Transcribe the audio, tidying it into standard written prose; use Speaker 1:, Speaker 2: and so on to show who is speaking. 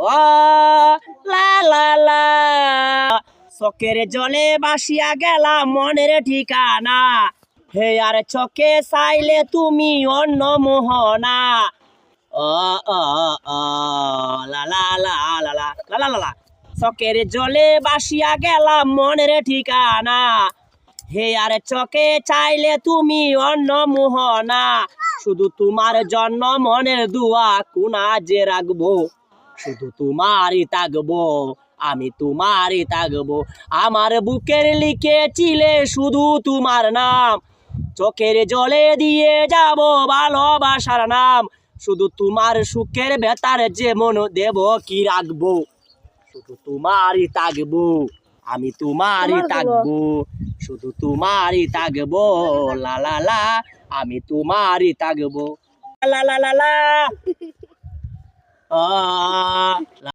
Speaker 1: ও লা লা লা চোখের জলে বাসিয়া গেলাম মনের ঠিকানা হে আর চোখে চাইলে তুমি অন্য মোহনা ও ও ও লা লা লা লা লা লা লা লা লা চোখের জলে বাসিয়া গেলাম মনের ঠিকানা হে আর চোখে চাইলে তুমি অন্য মোহনা শুধু তোমার জন্য মনের দুয়া কোনা যে রাখবো শুধু তোমারই থাকবো আমি তোমারই থাকবো আমার বুকের লিখেছিলে শুধু তোমার নাম চোখের জলে দিয়ে যাব ভালোবাসার নাম শুধু তোমার সুখের ভেতর যে মন দেব কি রাখবো শুধু তোমারই থাকবো আমি তোমারই থাকবো শুধু তোমারই থাকবো লা লা লা আমি তোমারই থাকবো লা লা লা লা ও